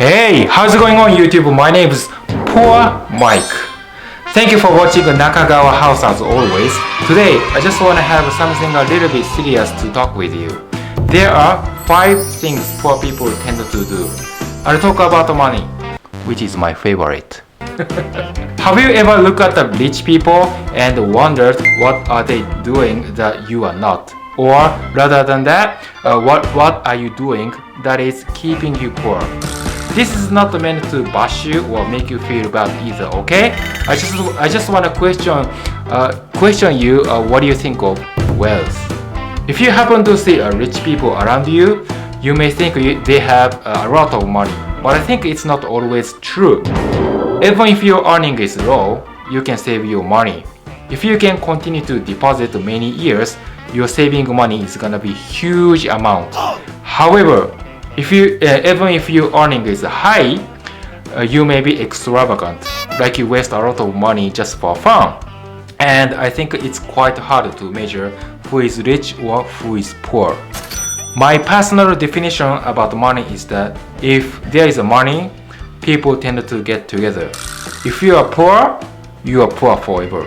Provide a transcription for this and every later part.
Hey, how's it going on YouTube? My name is Poor Mike. Thank you for watching Nakagawa House as always. Today, I just want to have something a little bit serious to talk with you. There are 5 things poor people tend to do. I'll talk about money, which is my favorite. Have you ever looked at the rich people and wondered what are they doing that you are not? Or rather than that, what are you doing that is keeping you poor? This is not meant to bash you or make you feel bad either, okay? I just want to question you. What do you think of wealth? If you happen to see rich people around you, you may think they have a lot of money, but I think it's not always true. Even if your earning is low, you can save your money. If you can continue to deposit many years, your saving money is gonna be huge amount. However, even if your earning is high, you may be extravagant, like you waste a lot of money just for fun. And I think it's quite hard to measure who is rich or who is poor. My personal definition about money is that if there is money, people tend to get together. If you are poor, you are poor forever.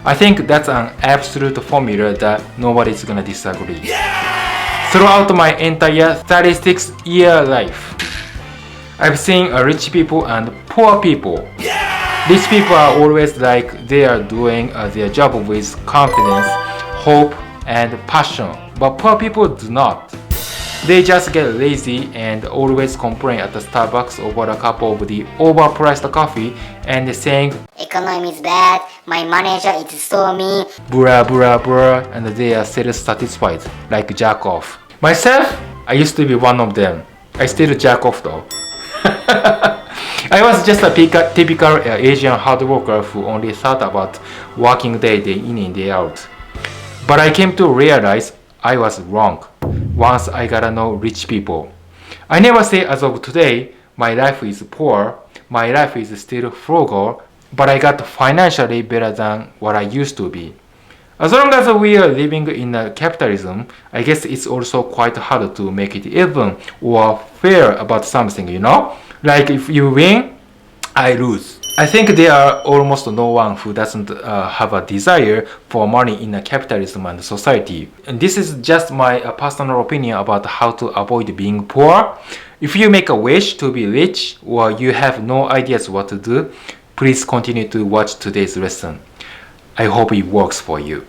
I think that's an absolute formula that nobody's gonna disagree. Throughout my entire 36-year life, I've seen rich people and poor people. Rich people are always like they are doing their job with confidence, hope, and passion. But poor people do not. They just get lazy and always complain at the Starbucks over a cup of the overpriced coffee and saying, "Economy is bad, my manager is so mean," blah blah blah, and they are self-satisfied, like jack off. Myself, I used to be one of them. I still jack off though. I was just a typical Asian hard worker who only thought about working day in and day out. But I came to realize I was wrong once I got to know rich people. I never say as of today, my life is poor, my life is still frugal, but I got financially better than what I used to be. As long as we are living in capitalism, I guess it's also quite hard to make it even or fair about something, you know? Like if you win, I lose. I think there are almost no one who doesn't have a desire for money in capitalism and society. And this is just my personal opinion about how to avoid being poor. If you make a wish to be rich or you have no ideas what to do, please continue to watch today's lesson. I hope it works for you.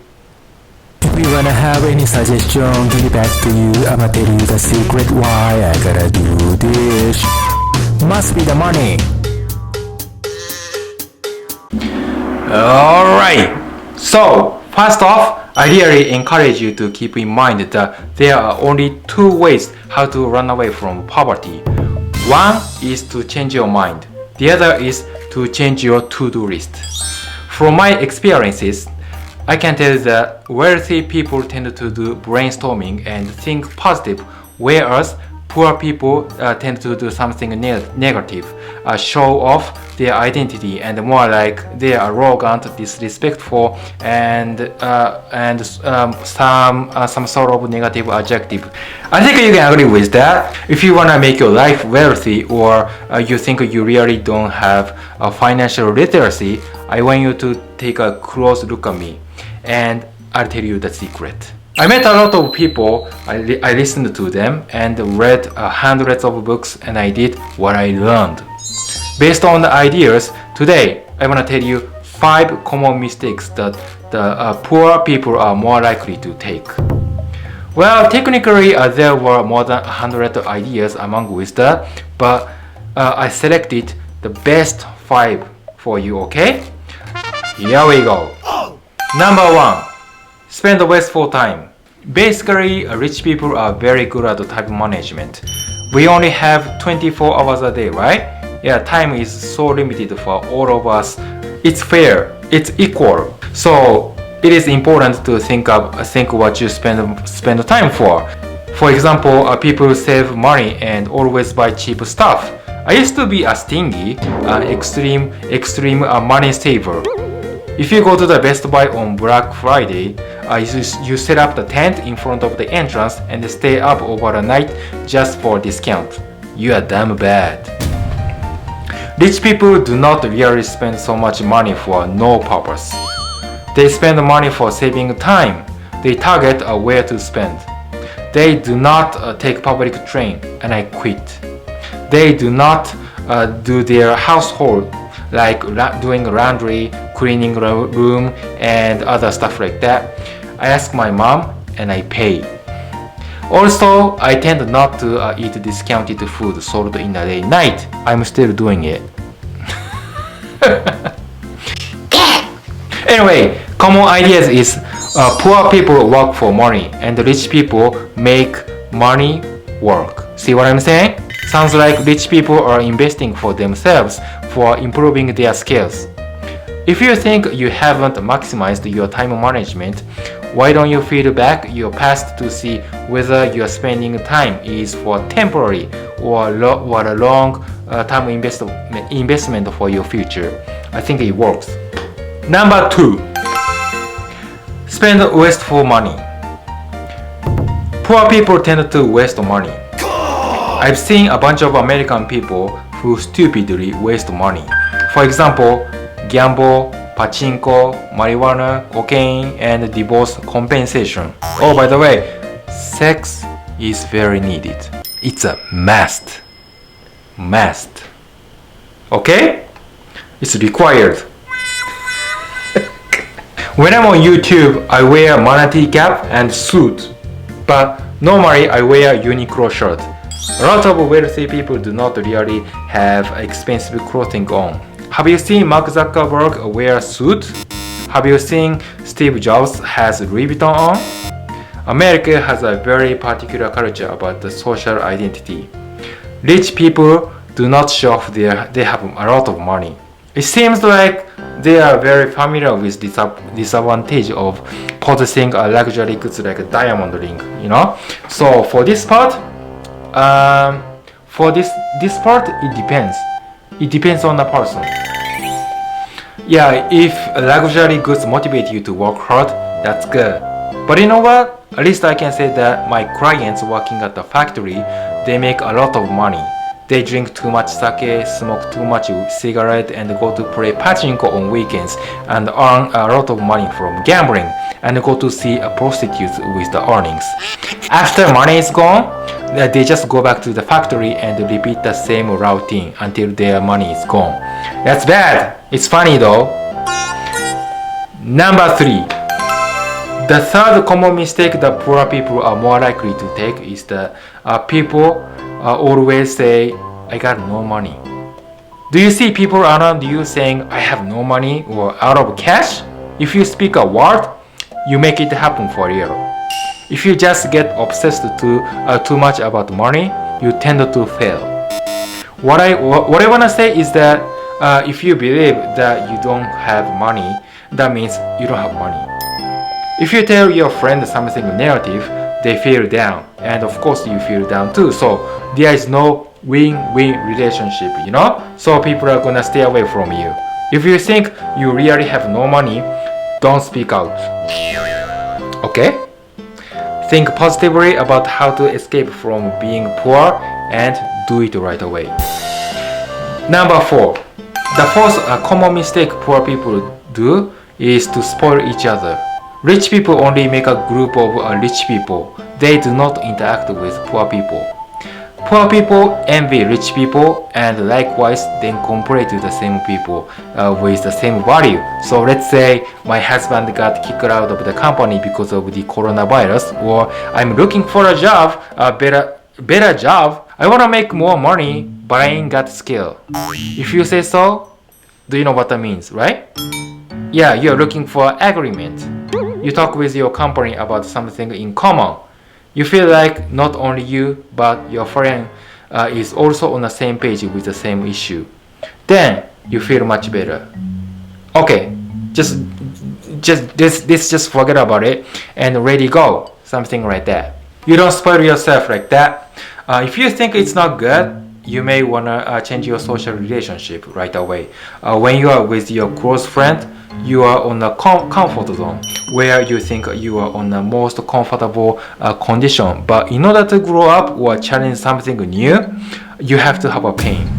If you wanna have any suggestion, give it back to you. I'ma tell you the secret why I gotta do this. Must be the money. Alright, so first off, I really encourage you to keep in mind that there are only 2 ways how to run away from poverty. One is to change your mind. The other is to change your to-do list. From my experiences, I can tell that wealthy people tend to do brainstorming and think positive, whereas poor people tend to do something negative, show off their identity, and more like they are arrogant, disrespectful, and some sort of negative adjective. I think you can agree with that. If you wanna make your life wealthy, or you think you really don't have financial literacy, I want you to take a close look at me, and I'll tell you the secret. I met a lot of people, I listened to them and read hundreds of books, and I did what I learned. Based on the ideas, today I want to tell you 5 common mistakes that the poor people are more likely to take. Well, technically there were more than 100 ideas among wisdom, but I selected the best 5 for you, okay? Here we go. Number 1. Spend wasteful time. Basically, rich people are very good at time management. We only have 24 hours a day, right? Yeah, time is so limited for all of us. It's fair, it's equal. So it is important to think what you spend time for. For example, people save money and always buy cheap stuff. I used to be a stingy, extreme money saver. If you go to the Best Buy on Black Friday, you set up the tent in front of the entrance and stay up over the night just for discount. You are damn bad. Rich people do not really spend so much money for no purpose. They spend money for saving time. They target where to spend. They do not take public train, and I quit. They do not do their household, like doing laundry, cleaning room, and other stuff like that. I ask my mom, and I pay. Also, I tend not to eat discounted food sold in the late night. I'm still doing it. Anyway, common ideas is poor people work for money and rich people make money work. See what I'm saying? Sounds like rich people are investing for themselves for improving their skills. If you think you haven't maximized your time management, why don't you feed back your past to see whether your spending time is for temporary or a long time investment for your future? I think it works. Number 2. Spend wasteful money. Poor people tend to waste money. I've seen a bunch of American people who stupidly waste money. For example, gamble, pachinko, marijuana, cocaine, and divorce compensation. Oh, by the way, sex is very needed. It's a must. Must. Okay? It's required. When I'm on YouTube, I wear manatee cap and suit. But normally I wear Uniqlo shirt. A lot of wealthy people do not really have expensive clothing on. Have you seen Mark Zuckerberg wear a suit? Have you seen Steve Jobs has Louis Vuitton on? America has a very particular culture about the social identity. Rich people do not show off they have a lot of money. It seems like they are very familiar with disadvantage of possessing a luxury goods like a diamond ring, you know. So for this part, it depends. It depends on the person. Yeah, if luxury goods motivate you to work hard, that's good. But you know what? At least I can say that my clients working at the factory, they make a lot of money. They drink too much sake, smoke too much cigarette, and go to play pachinko on weekends and earn a lot of money from gambling and go to see a prostitute with the earnings. After money is gone, they just go back to the factory and repeat the same routine until their money is gone. That's bad. It's funny though. Number 3. The third common mistake that poor people are more likely to take is that people always say, I got no money. Do you see people around you saying, I have no money or out of cash? If you speak a word, you make it happen for real. If you just get obsessed too much about money, you tend to fail. What I want to say is that if you believe that you don't have money, that means you don't have money. If you tell your friend something negative, they feel down, and of course you feel down too. So there is no win-win relationship, you know? So people are gonna stay away from you. If you think you really have no money, don't speak out. Okay? Think positively about how to escape from being poor and do it right away. Number 4. The fourth common mistake poor people do is to spoil each other. Rich people only make a group of rich people. They do not interact with poor people. Poor people envy rich people and likewise then compare to the same people with the same value. So let's say my husband got kicked out of the company because of the coronavirus, or I'm looking for a job, a better job. I want to make more money, but I ain't got skill. If you say so, do you know what that means, right? Yeah, you're looking for agreement. You talk with your company about something in common. You feel like not only you, but your friend is also on the same page with the same issue. Then you feel much better. Okay, just forget about it and ready go. Something like that. You don't spoil yourself like that. If you think it's not good, you may wanna change your social relationship right away. When you are with your close friend, you are on a comfort zone where you think you are on the most comfortable condition. But in order to grow up or challenge something new, you have to have a pain.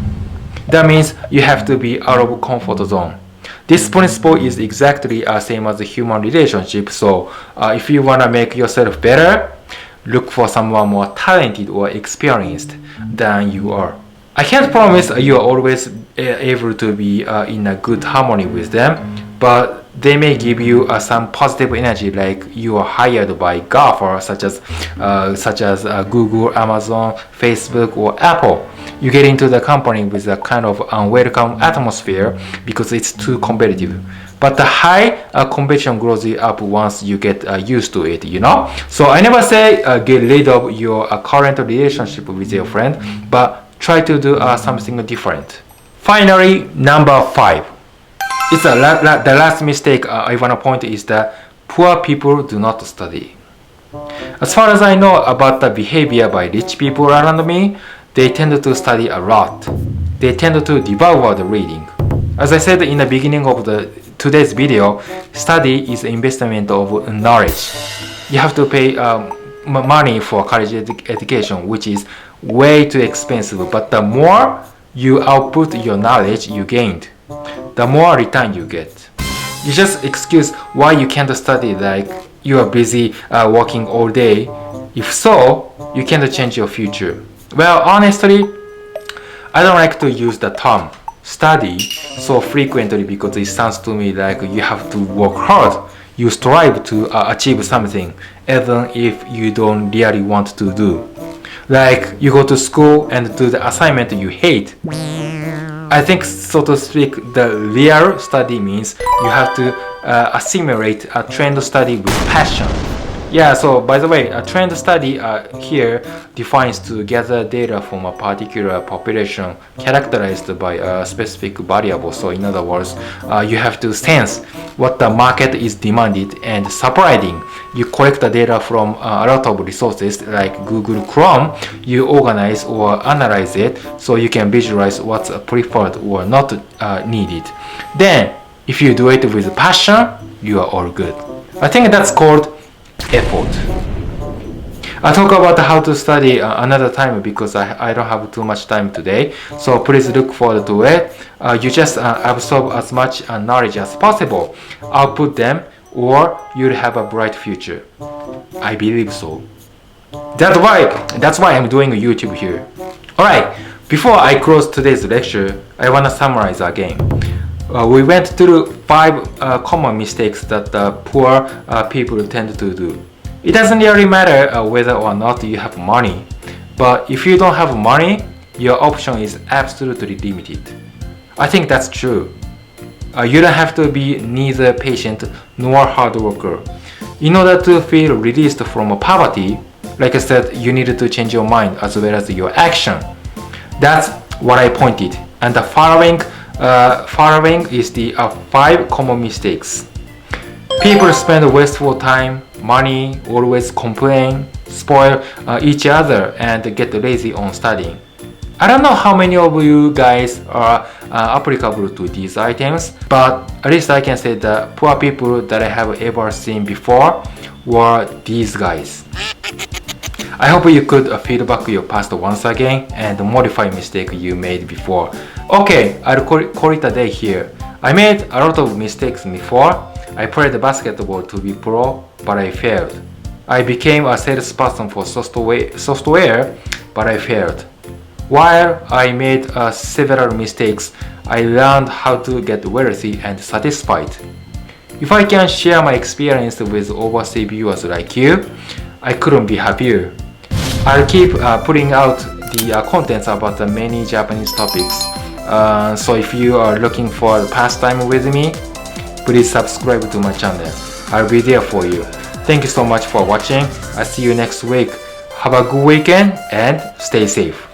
That means you have to be out of comfort zone. This principle is exactly the same as the human relationship. So if you want to make yourself better, look for someone more talented or experienced than you are. I can't promise you are always able to be in a good harmony with them, but they may give you some positive energy, like you are hired by GAFA such as Google, Amazon, Facebook, or Apple. You get into the company with a kind of unwelcome atmosphere because it's too competitive. But the high competition grows you up once you get used to it, you know? So I never say get rid of your current relationship with your friend, but try to do something different. Finally, number 5. It's the last mistake I want to point is that poor people do not study. As far as I know about the behavior by rich people around me, they tend to study a lot. They tend to devour the reading. As I said in the beginning of today's video, study is investment of knowledge. You have to pay money for college education, which is way too expensive. But the more you output your knowledge you gained, the more return you get. You just excuse why you can't study, like you are busy working all day. If so, you can't change your future. Well, honestly, I don't like to use the term study so frequently because it sounds to me like you have to work hard. You strive to achieve something even if you don't really want to do. Like you go to school and do the assignment you hate. I think, so to speak, the real study means you have to assimilate a trend study with passion. Yeah, so by the way, a trend study here defines to gather data from a particular population characterized by a specific variable. So in other words, you have to sense what the market is demanded and subdividing. You collect the data from a lot of resources like Google Chrome. You organize or analyze it so you can visualize what's preferred or not needed. Then, if you do it with passion, you are all good. I think that's called effort. I'll talk about how to study another time because I don't have too much time today. So please look forward to it. You just absorb as much knowledge as possible. Output them or you'll have a bright future. I believe so. That's why I'm doing a YouTube here. Alright, before I close today's lecture, I want to summarize again. We went through 5 common mistakes that poor people tend to do. It doesn't really matter whether or not you have money, but if you don't have money, your option is absolutely limited. I think that's true. You don't have to be neither patient nor hard worker. In order to feel released from poverty, like I said, you need to change your mind as well as your action. That's what I pointed. And the following is the 5 common mistakes. People spend wasteful time, money, always complain, spoil each other, and get lazy on studying. I don't know how many of you guys are applicable to these items, but at least I can say the poor people that I have ever seen before were these guys. I hope you could feedback your past once again and modify mistake you made before. Okay, I'll call it a day here. I made a lot of mistakes before. I played basketball to be pro, but I failed. I became a salesperson for software, but I failed. While I made several mistakes, I learned how to get wealthy and satisfied. If I can share my experience with overseas viewers like you, I couldn't be happier. I'll keep putting out the contents about the many Japanese topics. So if you are looking for pastime with me, please subscribe to my channel. I'll be there for you. Thank you so much for watching. I'll see you next week. Have a good weekend and stay safe.